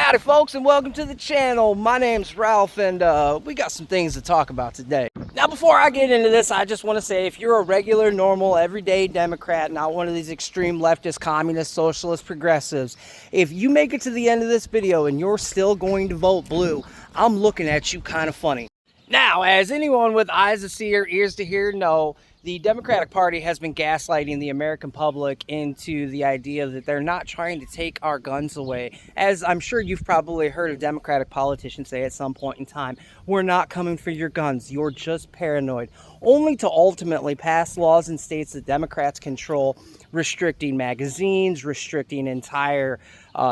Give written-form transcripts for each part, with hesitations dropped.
Howdy folks, and welcome to the channel. My name's Ralph, and we got some things to talk about today. Now before I get into this, I just want to say, if you're a regular, normal, everyday Democrat, not one of these extreme leftist, communist, socialist, progressives, if you make it to the end of this video and you're still going to vote blue, I'm looking at you kind of funny. Now, as anyone with eyes to see or ears to hear know, the Democratic Party has been gaslighting the American public into the idea that they're not trying to take our guns away. As I'm sure you've probably heard a Democratic politician say at some point in time, we're not coming for your guns, you're just paranoid. Only to ultimately pass laws in states that Democrats control, restricting magazines, restricting entire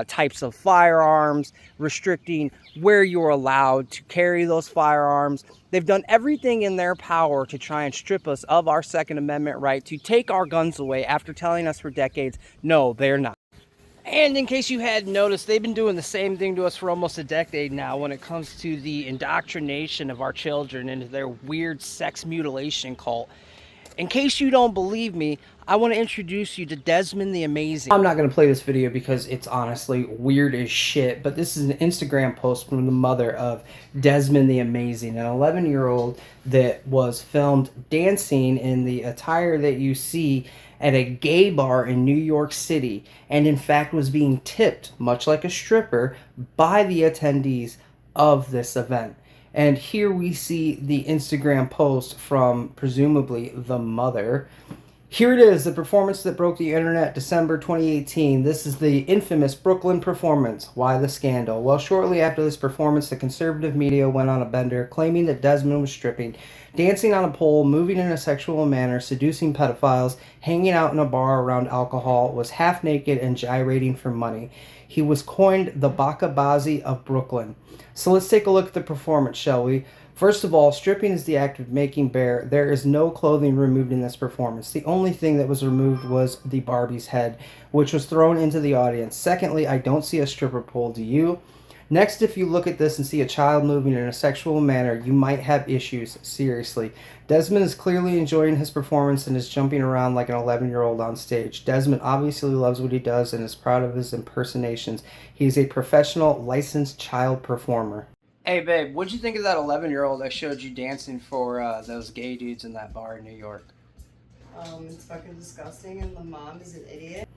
types of firearms, restricting where you're allowed to carry those firearms. They've done everything in their power to try and strip us of our Second Amendment right to take our guns away after telling us for decades, no, they're not. And in case you hadn't noticed, they've been doing the same thing to us for almost a decade now when it comes to the indoctrination of our children into their weird sex mutilation cult. In case you don't believe me, I want to introduce you to Desmond the Amazing. I'm not going to play this video because it's honestly weird as shit, but this is an Instagram post from the mother of Desmond the Amazing, an 11-year-old that was filmed dancing in the attire that you see at a gay bar in New York City, and in fact was being tipped, much like a stripper, by the attendees of this event. And here we see the Instagram post from presumably the mother. Here it is, the performance that broke the internet, December 2018. This is the infamous Brooklyn performance. Why the scandal? Well, shortly after this performance, the conservative media went on a bender, claiming that Desmond was stripping, dancing on a pole, moving in a sexual manner, seducing pedophiles, hanging out in a bar around alcohol, was half naked and gyrating for money. He was coined the Bakabazi of Brooklyn. So let's take a look at the performance, shall we? First of all, stripping is the act of making bare. There is no clothing removed in this performance. The only thing that was removed was the Barbie's head, which was thrown into the audience. Secondly, I don't see a stripper pole. Do you? Next, if you look at this and see a child moving in a sexual manner, you might have issues. Seriously. Desmond is clearly enjoying his performance and is jumping around like an 11-year-old on stage. Desmond obviously loves what he does and is proud of his impersonations. He's a professional, licensed child performer. Hey babe, what'd you think of that 11-year-old I showed you dancing for those gay dudes in that bar in New York? It's fucking disgusting, and the mom is an idiot.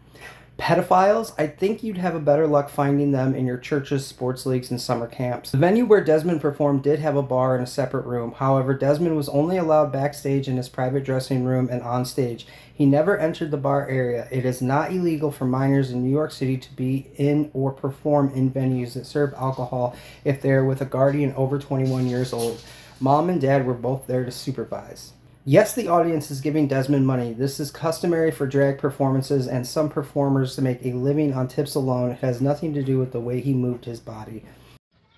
Pedophiles, I think you'd have a better luck finding them in your churches, sports leagues, and summer camps. The venue where Desmond performed did have a bar in a separate room. However, Desmond was only allowed backstage in his private dressing room and on stage. He never entered the bar area. It is not illegal for minors in New York City to be in or perform in venues that serve alcohol if they're with a guardian over 21 years old. Mom and dad were both there to supervise. Yes, the audience is giving Desmond money. This is customary for drag performances and some performers to make a living on tips alone. It has nothing to do with the way he moved his body.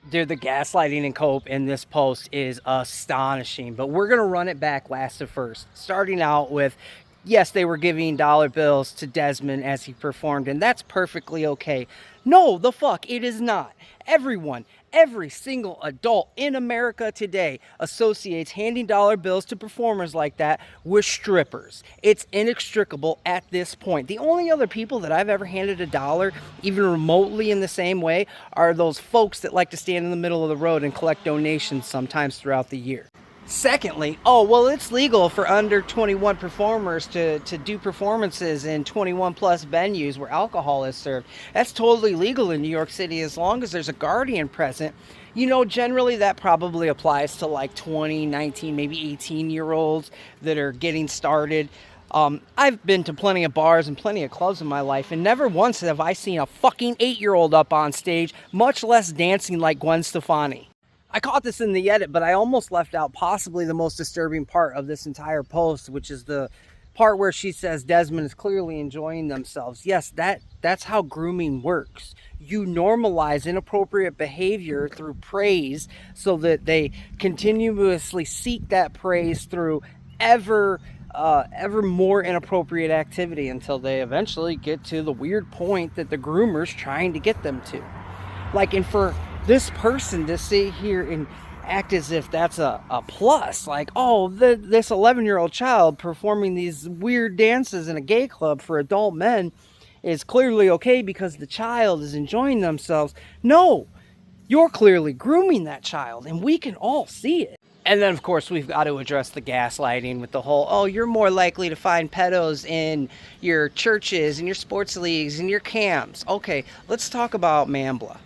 Dude, the gaslighting and cope in this post is astonishing, but we're going to run it back last to first. Starting out with, yes, they were giving dollar bills to Desmond as he performed, and that's perfectly okay. No, the fuck, it is not. Everyone, every single adult in America today associates handing dollar bills to performers like that with strippers. It's inextricable at this point. The only other people that I've ever handed a dollar, even remotely in the same way, are those folks that like to stand in the middle of the road and collect donations sometimes throughout the year. Secondly, oh, well, it's legal for under 21 performers to do performances in 21 plus venues where alcohol is served. That's totally legal in New York City as long as there's a guardian present. You know, generally that probably applies to like 20, 19, maybe 18-year-olds that are getting started. I've been to plenty of bars and plenty of clubs in my life, and never once have I seen a fucking 8-year-old up on stage, much less dancing like Gwen Stefani. I caught this in the edit, but I almost left out possibly the most disturbing part of this entire post, which is the part where she says Desmond is clearly enjoying themselves. Yes, that's how grooming works. You normalize inappropriate behavior through praise so that they continuously seek that praise through ever more inappropriate activity until they eventually get to the weird point that the groomer's trying to get them to. Like, and for this person to sit here and act as if that's a plus, like, oh, this 11-year-old child performing these weird dances in a gay club for adult men is clearly okay because the child is enjoying themselves. No, you're clearly grooming that child, and we can all see it. And then, of course, we've got to address the gaslighting with the whole, oh, you're more likely to find pedos in your churches, in your sports leagues, in your camps. Okay, let's talk about NAMBLA.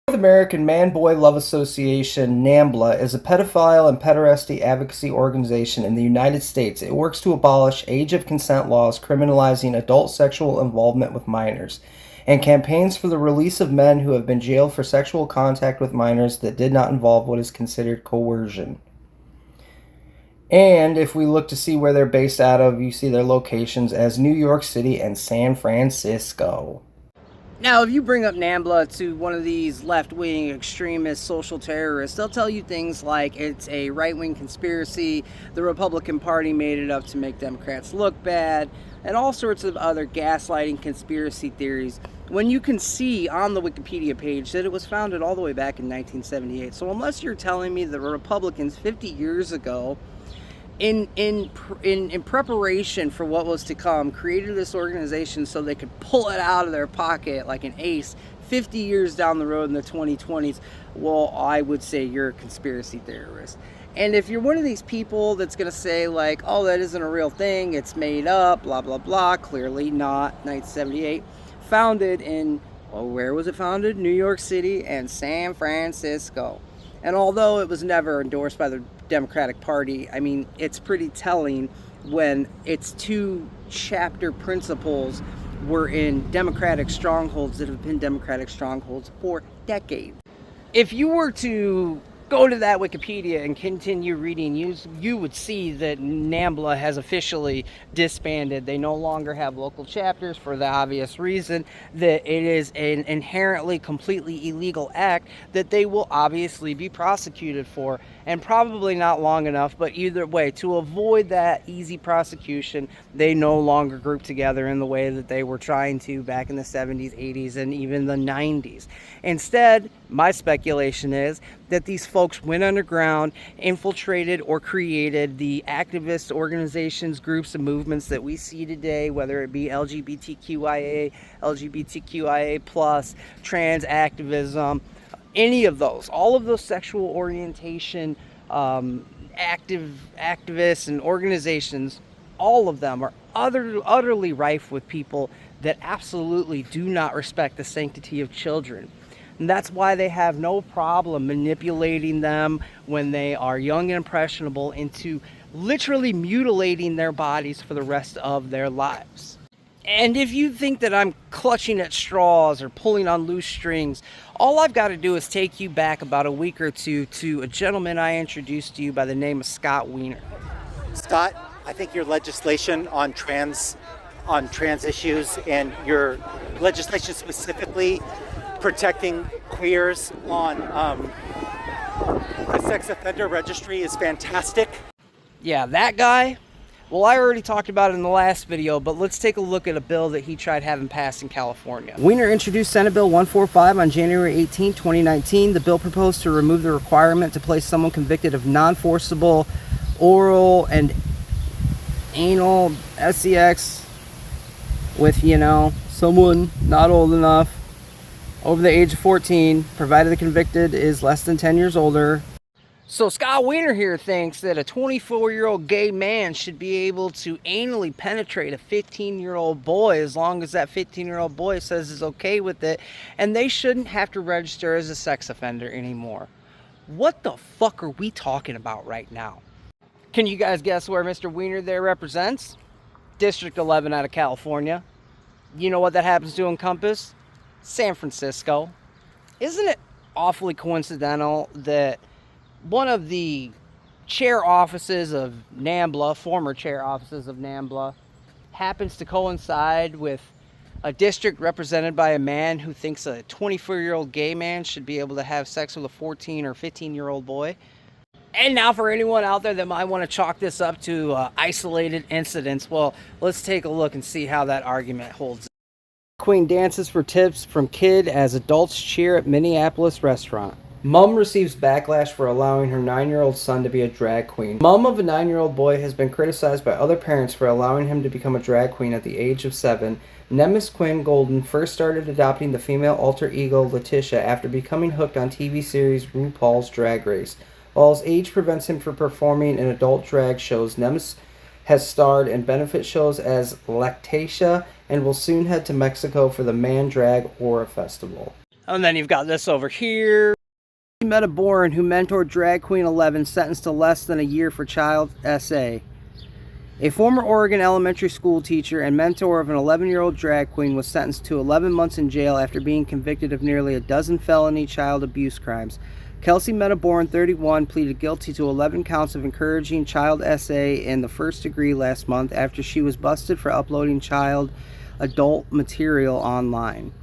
North American Man-Boy Love Association, NAMBLA, is a pedophile and pederasty advocacy organization in the United States. It works to abolish age of consent laws criminalizing adult sexual involvement with minors, and campaigns for the release of men who have been jailed for sexual contact with minors that did not involve what is considered coercion. And if we look to see where they're based out of, you see their locations as New York City and San Francisco. Now, if you bring up NAMBLA to one of these left-wing extremist social terrorists, they'll tell you things like it's a right-wing conspiracy, the Republican Party made it up to make Democrats look bad, and all sorts of other gaslighting conspiracy theories, when you can see on the Wikipedia page that it was founded all the way back in 1978. So unless you're telling me the Republicans 50 years ago, in preparation for what was to come, created this organization so they could pull it out of their pocket like an ace 50 years down the road in the 2020s, well, I would say you're a conspiracy theorist. And if you're one of these people that's going to say like, oh, that isn't a real thing, it's made up, blah, blah, blah, clearly not. 1978, founded in, well, where was it founded? New York City and San Francisco. And although it was never endorsed by the Democratic Party, I mean, it's pretty telling when its two chapter principles were in Democratic strongholds that have been Democratic strongholds for decades. If you were to go to that Wikipedia and continue reading, you would see that NAMBLA has officially disbanded. They no longer have local chapters for the obvious reason that it is an inherently completely illegal act that they will obviously be prosecuted for, and probably not long enough. But either way, to avoid that easy prosecution, they no longer group together in the way that they were trying to back in the 70s, 80s, and even the 90s. Instead, my speculation is that these folks went underground, infiltrated or created the activist organizations, groups, and movements that we see today, whether it be LGBTQIA, LGBTQIA+, trans activism, any of those, all of those sexual orientation activists and organizations, all of them are utterly rife with people that absolutely do not respect the sanctity of children. And that's why they have no problem manipulating them when they are young and impressionable into literally mutilating their bodies for the rest of their lives. And if you think that I'm clutching at straws or pulling on loose strings, all I've got to do is take you back about a week or two to a gentleman I introduced to you by the name of Scott Wiener. Scott, I think your legislation on trans issues and your legislation specifically protecting queers on the sex offender registry is fantastic. Yeah, that guy. Well, I already talked about it in the last video, but let's take a look at a bill that he tried having passed in California. Wiener introduced Senate Bill 145 on January 18, 2019. The bill proposed to remove the requirement to place someone convicted of non-forcible oral and anal sex with, someone not old enough, over the age of 14, provided the convicted is less than 10 years older. So Scott Wiener here thinks that a 24-year-old gay man should be able to anally penetrate a 15-year-old boy as long as that 15-year-old boy says is okay with it, and they shouldn't have to register as a sex offender anymore. What the fuck are we talking about right now? Can you guys guess where Mr. Wiener there represents? District 11 out of California. You know what that happens to encompass? San Francisco. Isn't it awfully coincidental that one of the chair offices of NAMBLA, former chair offices of NAMBLA, happens to coincide with a district represented by a man who thinks a 24-year-old gay man should be able to have sex with a 14 or 15-year-old boy? And now for anyone out there that might want to chalk this up to isolated incidents, well, let's take a look and see how that argument holds. Queen dances for tips from kid as adults cheer at Minneapolis restaurant. Mom receives backlash for allowing her 9-year-old son to be a drag queen. Mom of a 9-year-old boy has been criticized by other parents for allowing him to become a drag queen at the age of 7. Nemes Quinn Golden first started adopting the female alter ego Letitia after becoming hooked on TV series RuPaul's Drag Race. While his age prevents him from performing in adult drag shows, Nemes has starred in benefit shows as Lactatia and will soon head to Mexico for the Man Drag Aura Festival. And then you've got this over here. Meta Boren, who mentored Drag Queen 11, sentenced to less than a year for child SA. A former Oregon elementary school teacher and mentor of an 11-year-old drag queen was sentenced to 11 months in jail after being convicted of nearly a dozen felony child abuse crimes. Kelsey Metabourne, 31, pleaded guilty to 11 counts of encouraging child SA in the first degree last month after she was busted for uploading child adult material online.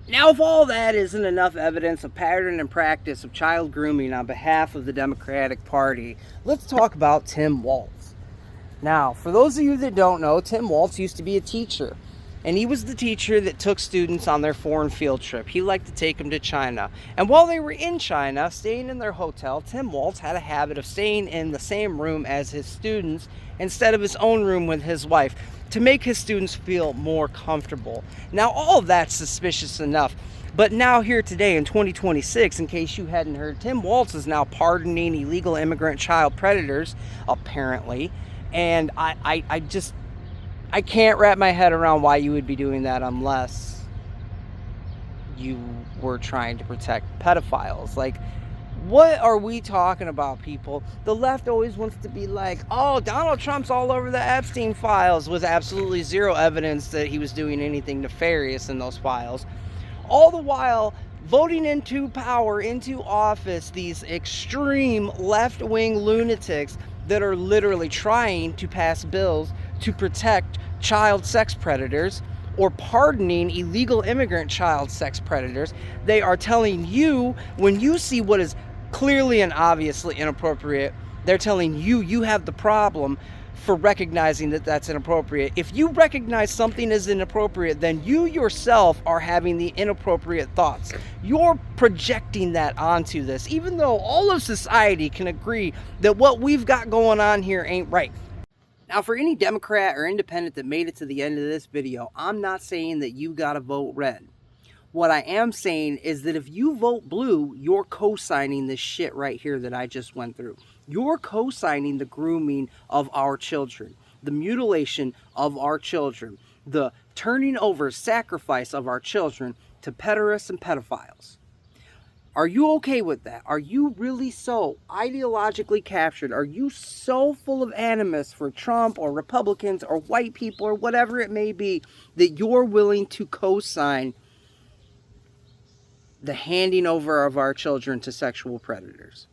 Now, if all that isn't enough evidence of pattern and practice of child grooming on behalf of the Democratic Party, let's talk about Tim Walz. Now, for those of you that don't know, Tim Walz used to be a teacher. And he was the teacher that took students on their foreign field trip. He liked to take them to China. And while they were in China, staying in their hotel, Tim Walz had a habit of staying in the same room as his students instead of his own room with his wife to make his students feel more comfortable. Now, all of that's suspicious enough. But now here today in 2026, in case you hadn't heard, Tim Walz is now pardoning illegal immigrant child predators, apparently. And I can't wrap my head around why you would be doing that unless you were trying to protect pedophiles. Like, what are we talking about, people? The left always wants to be like, oh, Donald Trump's all over the Epstein files, with absolutely zero evidence that he was doing anything nefarious in those files. All the while voting into power, into office, these extreme left-wing lunatics that are literally trying to pass bills to protect child sex predators or pardoning illegal immigrant child sex predators. They are telling you, when you see what is clearly and obviously inappropriate, they're telling you you have the problem for recognizing that that's inappropriate. If you recognize something as inappropriate, then you yourself are having the inappropriate thoughts. You're projecting that onto this, even though all of society can agree that what we've got going on here ain't right. Now, for any Democrat or independent that made it to the end of this video, I'm not saying that you gotta vote red. What I am saying is that if you vote blue, you're co-signing this shit right here that I just went through. You're co-signing the grooming of our children, the mutilation of our children, the turning over sacrifice of our children to pederasts and pedophiles. Are you okay with that? Are you really so ideologically captured? Are you so full of animus for Trump or Republicans or white people or whatever it may be that you're willing to co-sign the handing over of our children to sexual predators?